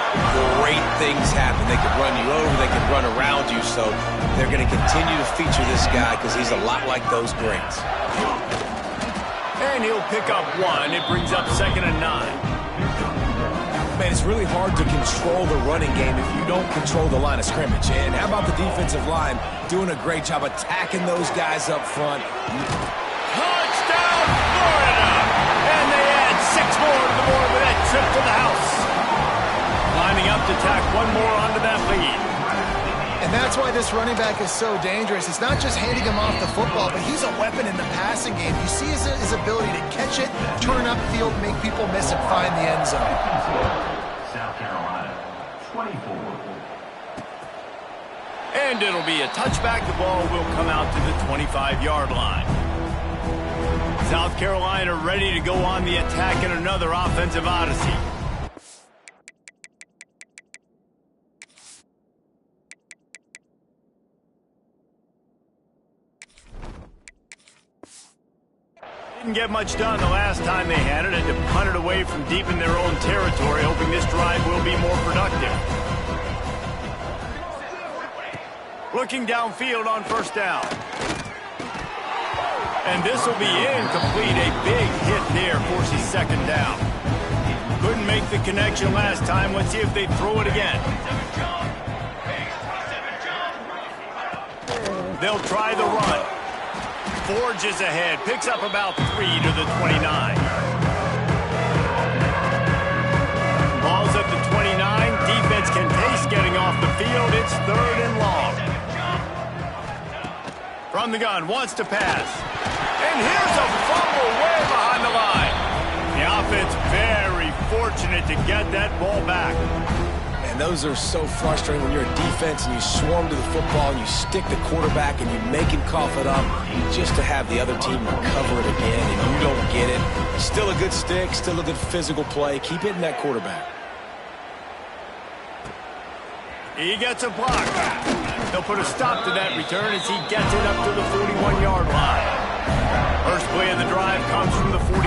great things happen. They could run you over, they could run around you. So they're going to continue to feature this guy because he's a lot like those greats. And he'll pick up 1. It brings up 2nd and 9. Man, it's really hard to control the running game if you don't control the line of scrimmage. And how about the defensive line doing a great job attacking those guys up front? Touchdown, Florida! And they add 6 more to the board with that trip to the house. Lining up to tack 1 more onto that lead. And that's why this running back is so dangerous. It's not just handing him off the football, but he's a weapon in the passing game. You see his ability to catch it, turn upfield, make people miss, and find the end zone. South Carolina, 24. And it'll be a touchback. The ball will come out to the 25-yard line. South Carolina ready to go on the attack in another offensive odyssey. Didn't get much done the last time they had it, and to punt it away from deep in their own territory, hoping this drive will be more productive. Looking downfield on 1st down. And this will be incomplete. A big hit there forces 2nd down. Couldn't make the connection last time. Let's see if they throw it again. They'll try the run. Forges ahead, picks up about 3 to the 29. Ball's at the 29. Defense can taste getting off the field. It's 3rd and long. From From the gun, wants to pass. And here's a fumble way behind the line. The offense very fortunate to get that ball back. And those are so frustrating when you're a defense and you swarm to the football and you stick the quarterback and you make him cough it up just to have the other team recover it again and you don't get it. Still a good stick, still a good physical play. Keep hitting that quarterback. He gets a block. They'll put a stop to that return as he gets it up to the 41-yard line. First play of the drive comes from the 41.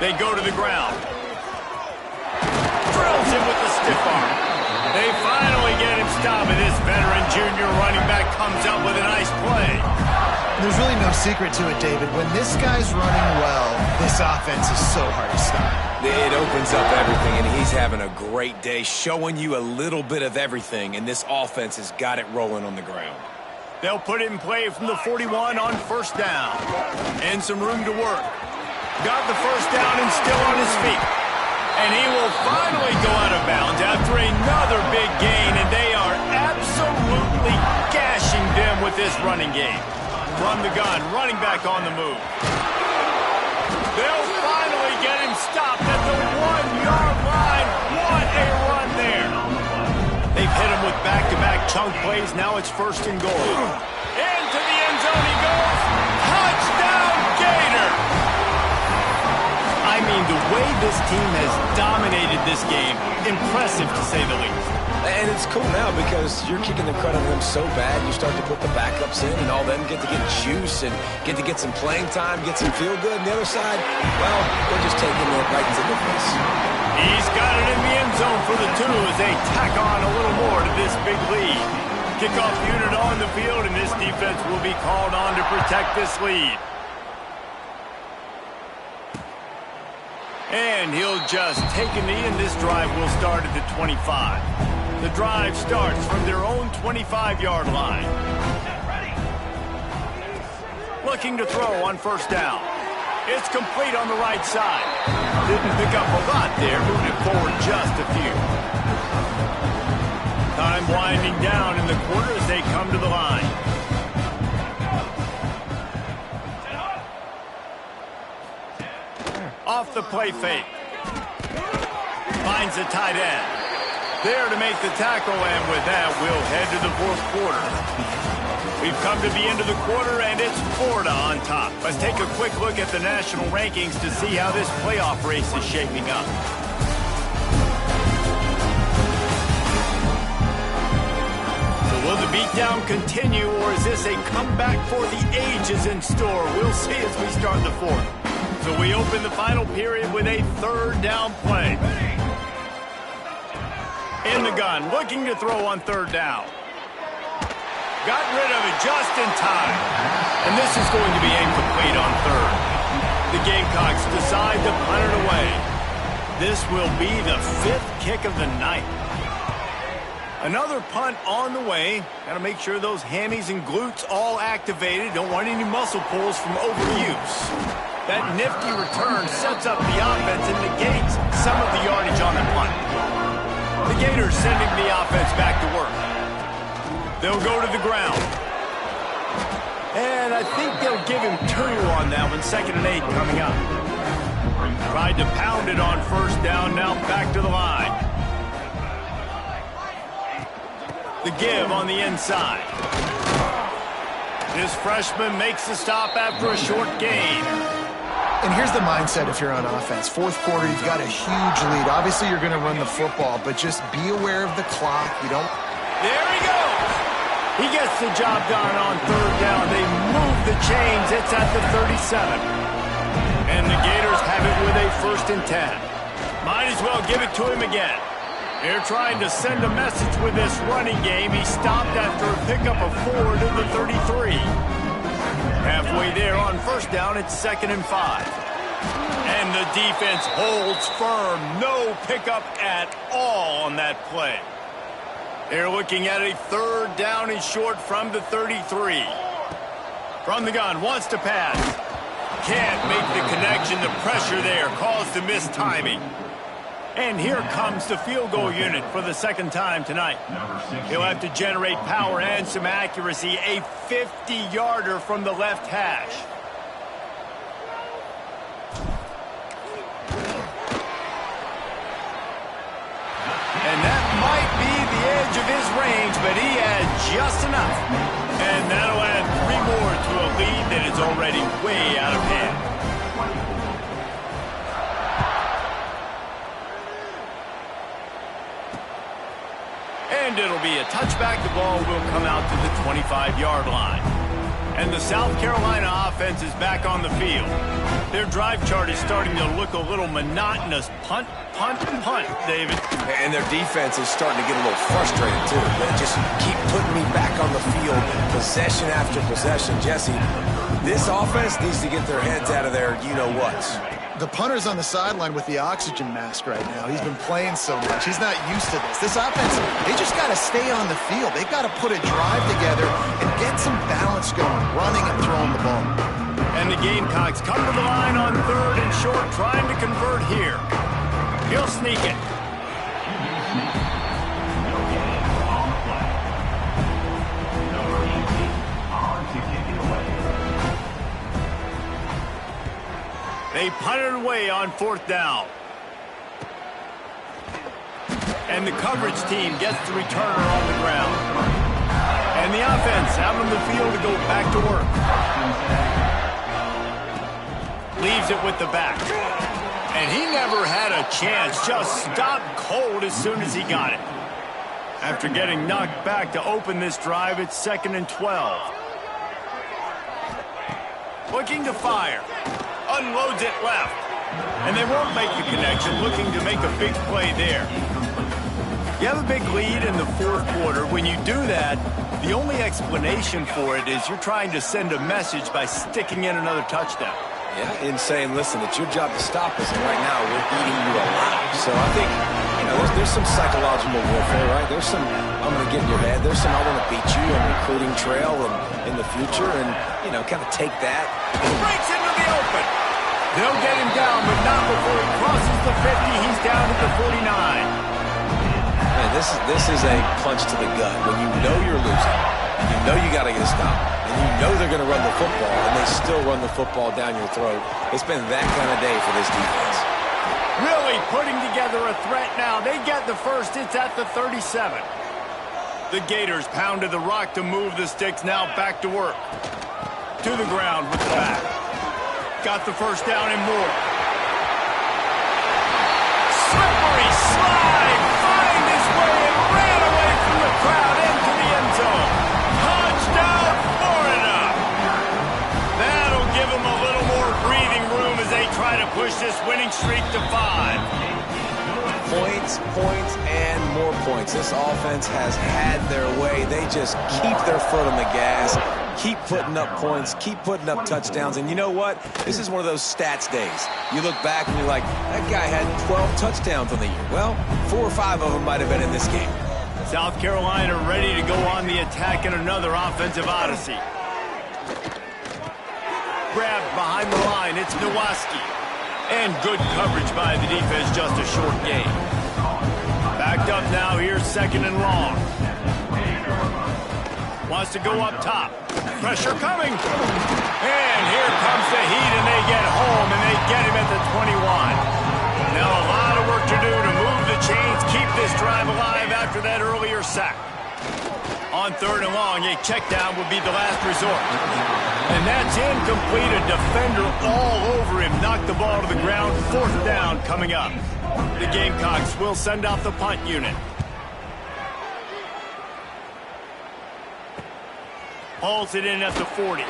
They go to the ground. Drills him with the stiff arm. They finally get him stopped, and this veteran junior running back comes up with a nice play. There's really no secret to it, David. When this guy's running well, this offense is so hard to stop. It opens up everything, and he's having a great day, showing you a little bit of everything, and this offense has got it rolling on the ground. They'll put it in play from the 41 on first down. And some room to work. Got the first down and still on his feet. And he will finally go out of bounds after another big gain, and they are absolutely gashing them with this running game. From the gun, running back on the move. They'll finally get him stopped at the 1-yard line. What a run there. They've hit him with back-to-back chunk plays. Now it's first and goal. Into the end zone he goes. Touchdown, Gator. I mean, the way this team has dominated this game, impressive to say the least. And it's cool now because you're kicking the crud out of them so bad, you start to put the backups in and all them get to get juice and get to get some playing time, get some feel good. And the other side, well, they're just taking it right into the face. He's got it in the end zone for the two as they tack on a little more to this big lead. Kickoff unit on the field, and this defense will be called on to protect this lead. And he'll just take a knee, and this drive will start at the 25. The drive starts from their own 25-yard line. Looking to throw on first down. It's complete on the right side. Didn't pick up a lot there, moving it forward just a few. Time winding down in the quarter as they come to the line. Off the play fake. Finds the tight end. There to make the tackle, and with that, we'll head to the fourth quarter. We've come to the end of the quarter, and it's Florida on top. Let's take a quick look at the national rankings to see how this playoff race is shaping up. So will the beatdown continue, or is this a comeback for the ages in store? We'll see as we start the fourth. So we open the final period with a third down play. In the gun, looking to throw on third down. Got rid of it just in time. And this is going to be incomplete on third. The Gamecocks decide to punt it away. This will be the fifth kick of the night. Another punt on the way. Got to make sure those hammies and glutes all activated. Don't want any muscle pulls from overuse. That nifty return sets up the offense and negates some of the yardage on the punt. The Gators sending the offense back to work. They'll go to the ground. And I think they'll give him 2 on that one. 2nd and 8 coming up. Tried to pound it on first down. Now back to the line. The give on the inside. This freshman makes the stop after a short gain. And here's the mindset if you're on offense. Fourth quarter, you've got a huge lead. Obviously, you're going to run the football, but just be aware of the clock. You don't... There he goes! He gets the job done on third down. They move the chains. It's at the 37. And the Gators have it with a 1st and 10. Might as well give it to him again. They're trying to send a message with this running game. He stopped after a pickup of 4 to the 33. Halfway there on first down, it's 2nd and 5. And the defense holds firm. No pickup at all on that play. They're looking at a 3rd down and short from the 33. From the gun, wants to pass. Can't make the connection. The pressure there caused the missed timing. And here comes the field goal unit for the second time tonight. He'll have to generate power and some accuracy. A 50-yarder from the left hash. And that might be the edge of his range, but he had just enough. And that'll add 3 more to a lead that is already way out of hand. And it'll be a touchback. The ball will come out to the 25-yard line. And the South Carolina offense is back on the field. Their drive chart is starting to look a little monotonous. Punt, punt, punt, David. And their defense is starting to get a little frustrated, too. They just keep putting me back on the field, possession after possession. Jesse, this offense needs to get their heads out of their you-know-whats. The punter's on the sideline with the oxygen mask right now. He's been playing so much. He's not used to this. This offense, they just got to stay on the field. They've got to put a drive together and get some balance going, running and throwing the ball. And the Gamecocks come to the line on 3rd and short, trying to convert here. He'll sneak it. They punt it away on 4th down. And the coverage team gets the returner on the ground. And the offense out on the field to go back to work. Leaves it with the back. And he never had a chance. Just stopped cold as soon as he got it. After getting knocked back to open this drive, it's 2nd and 12. Looking to fire. Unloads it left. And they won't make the connection, looking to make a big play there. You have a big lead in the 4th quarter. When you do that, the only explanation for it is you're trying to send a message by sticking in another touchdown. Yeah, in saying, listen, it's your job to stop us, and right now we're eating you alive. So I think, there's some psychological warfare, right? There's some, I'm going to get in your head. There's some, I want to beat you on recruiting trail and in the future, and, kind of take that. Breaks into the open. They'll get him down, but not before he crosses the 50. He's down at the 49. Man, this is a punch to the gut. When you know you're losing, you got to get a stop, and they're going to run the football, and they still run the football down your throat. It's been that kind of day for this defense. Really putting together a threat now. They get the first. It's at the 37. The Gators pound to the rock to move the sticks. Now back to work. To the ground with the back. Got the first down and more. Slippery slide. Find his way and ran away from the crowd into the end zone. Touchdown, Florida. That'll give them a little more breathing room as they try to push this winning streak to 5. Points, and more points. This offense has had their way. They just keep their foot on the gas, keep putting up points, keep putting up touchdowns. And you know what? This is one of those stats days. You look back and you're like, that guy had 12 touchdowns on the year. Well, 4 or 5 of them might have been in this game. South Carolina ready to go on the attack in another offensive odyssey. Grabbed behind the line. It's Nowaski. And good coverage by the defense, just a short gain. Backed up now, here's 2nd and long. Wants to go up top. Pressure coming. And here comes the heat, and they get home, and they get him at the 21. Now a lot of work to do to move the chains, keep this drive alive after that earlier sack. On 3rd and long, a check down would be the last resort. And that's incomplete. A defender all over him. Knocked the ball to the ground. 4th down coming up. The Gamecocks will send out the punt unit. Hauls it in at the 40.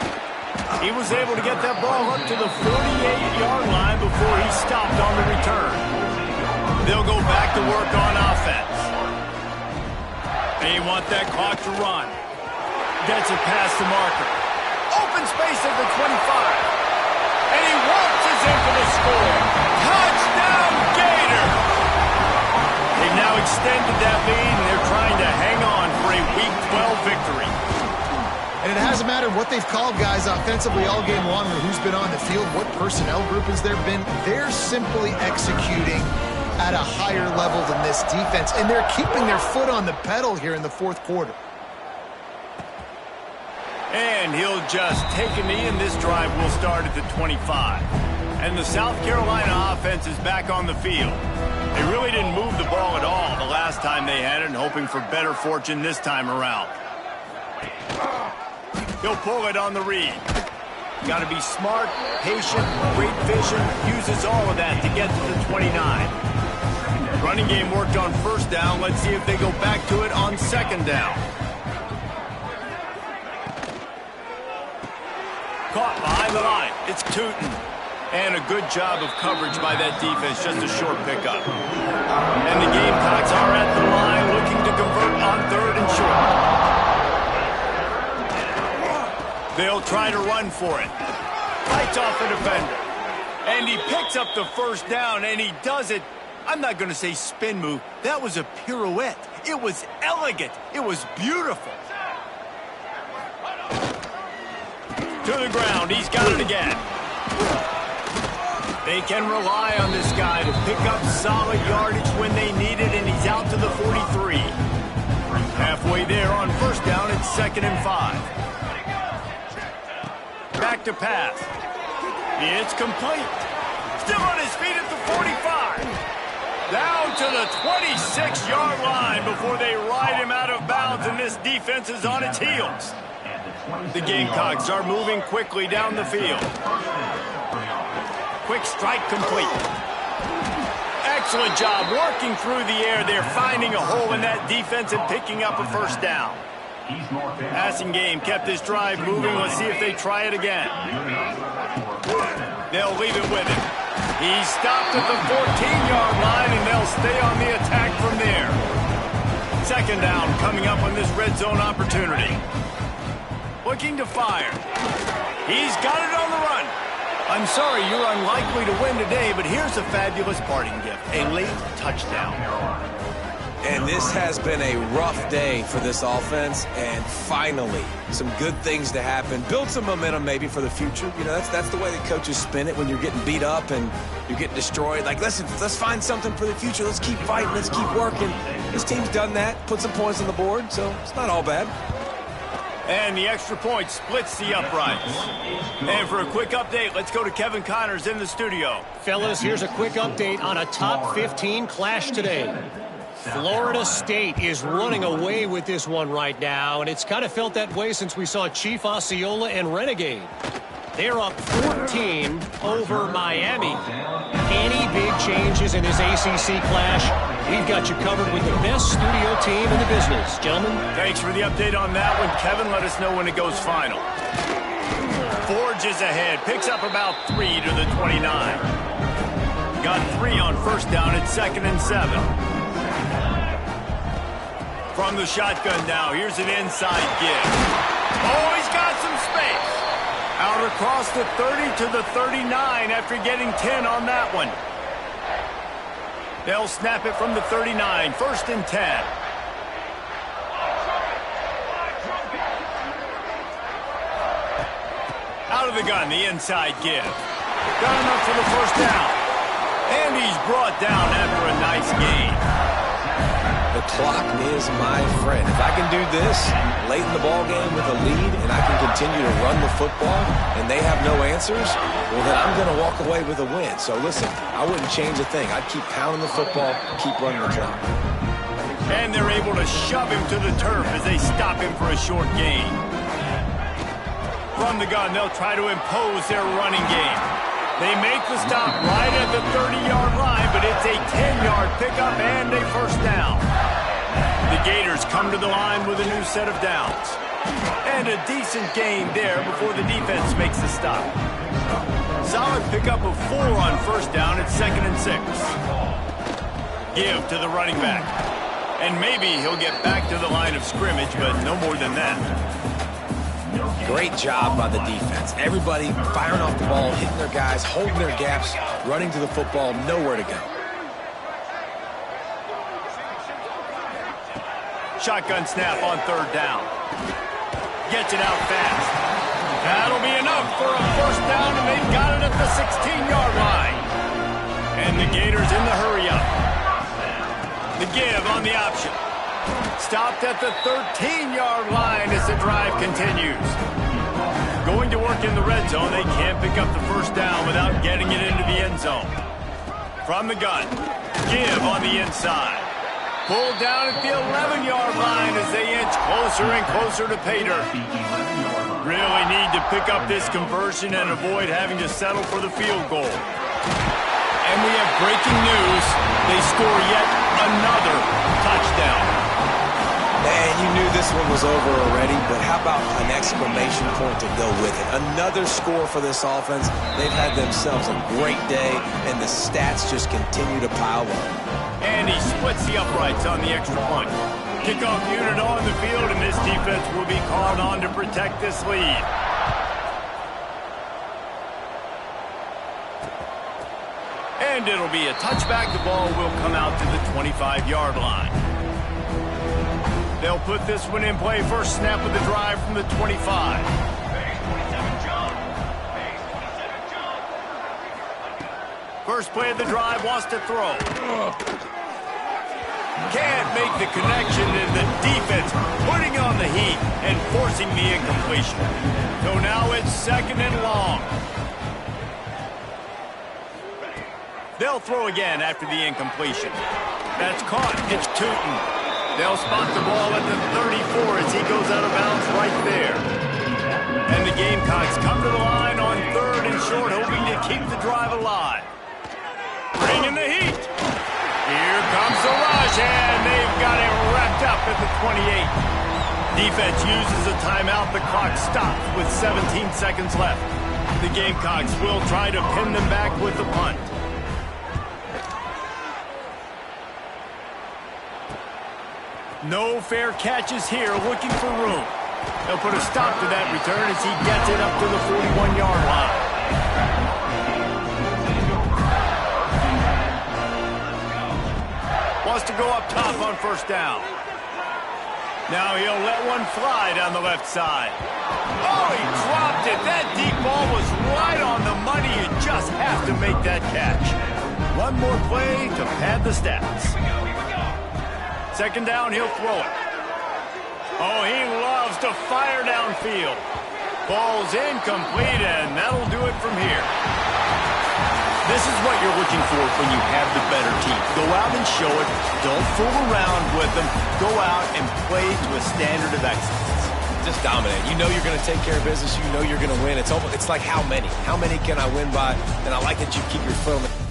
He was able to get that ball up to the 48-yard line before he stopped on the return. They'll go back to work on offense. They want that clock to run. Gets it past the marker. Open space at the 25. And he waltzes in for the score. Touchdown, Gator! They've now extended that lead, and they're trying to hang on for a Week 12 victory. And it hasn't mattered what they've called guys offensively all game long or who's been on the field, what personnel group has there been. They're simply executing at a higher level than this defense, and they're keeping their foot on the pedal here in the fourth quarter. And he'll just take a knee, and this drive will start at the 25. And the South Carolina offense is back on the field. They really didn't move the ball at all the last time they had it, and hoping for better fortune this time around. He'll pull it on the read. Got to be smart, patient, great vision, uses all of that to get to the 29. Running game worked on first down. Let's see if they go back to it on second down. Caught behind the line. It's Tootin. And a good job of coverage by that defense. Just a short pickup. And the Gamecocks are at the line looking to convert on third and short. They'll try to run for it. Fights off the defender. And he picks up the first down, and he does it. I'm not going to say spin move. That was a pirouette. It was elegant. It was beautiful. To the ground. He's got it again. They can rely on this guy to pick up solid yardage when they need it, and he's out to the 43. Halfway there on first down, it's 2nd and 5. Back to pass. It's complete. Still on his feet at the 45. Down to the 26-yard line before they ride him out of bounds, and this defense is on its heels. The Gamecocks are moving quickly down the field. Quick strike complete. Excellent job working through the air. They're finding a hole in that defense and picking up a first down. Passing game kept this drive moving. Let's see if they try it again. They'll leave it with him. He's stopped at the 14-yard line, and they'll stay on the attack from there. Second down coming up on this red zone opportunity. Looking to fire. He's got it on the run. I'm sorry you're unlikely to win today, but here's a fabulous parting gift. A late touchdown. And this has been a rough day for this offense, and finally, some good things to happen. Build some momentum maybe for the future. You know, that's the way the coaches spin it when you're getting beat up and you're getting destroyed. Like, listen, let's find something for the future. Let's keep fighting. Let's keep working. This team's done that, put some points on the board, so it's not all bad. And the extra point splits the uprights. And for a quick update, let's go to Kevin Connors in the studio. Fellas, here's a quick update on a top 15 clash today. Florida State is running away with this one right now, and it's kind of felt that way since we saw Chief Osceola and Renegade. They're up 14 over Miami. Any big changes in this ACC clash, we've got you covered with the best studio team in the business. Gentlemen. Thanks for the update on that one, Kevin. Let us know when it goes final. Forges ahead. Picks up about 3 to the 29. Got 3 on first down at 2nd and 7. From the shotgun now, here's an inside give. Oh, he's got some space. Out across the 30 to the 39 after getting 10 on that one. They'll snap it from the 39, 1st and 10. Out of the gun, the inside give. Got enough for the first down. And he's brought down after a nice gain. The clock is my friend. If I can do this late in the ball game with a lead and I can continue to run the football and they have no answers, well, then I'm going to walk away with a win. So, listen, I wouldn't change a thing. I'd keep pounding the football, keep running the clock. And they're able to shove him to the turf as they stop him for a short gain. From the gun, they'll try to impose their running game. They make the stop right at the 30-yard line, but it's a 10-yard pickup and a first down. The Gators come to the line with a new set of downs. And a decent gain there before the defense makes the stop. Solid pickup of 4 on first down at 2nd and 6. Give to the running back. And maybe he'll get back to the line of scrimmage, but no more than that. Great job by the defense. Everybody firing off the ball, hitting their guys, holding their gaps, running to the football, nowhere to go. Shotgun snap on 3rd down. Gets it out fast. That'll be enough for a first down, and they've got it at the 16-yard line. And the Gators in the hurry up. The give on the option. Stopped at the 13-yard line as the drive continues. Going to work in the red zone, they can't pick up the first down without getting it into the end zone. From the gun, give on the inside. Pulled down at the 11-yard line as they inch closer and closer to pay dirt. Really need to pick up this conversion and avoid having to settle for the field goal. And we have breaking news. They score yet another touchdown. Man, you knew this one was over already, but how about an exclamation point to go with it? Another score for this offense. They've had themselves a great day, and the stats just continue to pile up. And he splits the uprights on the extra point. Kickoff unit on the field, and this defense will be called on to protect this lead. And it'll be a touchback. The ball will come out to the 25-yard line. They'll put this one in play. First snap of the drive from the 25. First play of the drive, wants to throw. Can't make the connection, and the defense putting on the heat and forcing the incompletion. So now it's second and long. They'll throw again after the incompletion. That's caught. It's Tootin. They'll spot the ball at the 34 as he goes out of bounds right there. And the Gamecocks come to the line on third and short, hoping to keep the drive alive. Bringing the heat. Here comes the rush, and they've got it wrapped up at the 28. Defense uses a timeout. The clock stops with 17 seconds left. The Gamecocks will try to pin them back with the punt. No fair catches here, looking for room. They'll put a stop to that return as he gets it up to the 41-yard line. Wants to go up top on first down. Now he'll let one fly down the left side. Oh, he dropped it. That deep ball was right on the money. You just have to make that catch. One more play to pad the stats. Second down, he'll throw it. Oh, he loves to fire downfield. Ball's incomplete, and that'll do it from here. This is what you're looking for when you have the better team. Go out and show it. Don't fool around with them. Go out and play to a standard of excellence. Just dominate. You know you're going to take care of business. You know you're going to win. It's like how many? How many can I win by? And I like that you keep your foot on the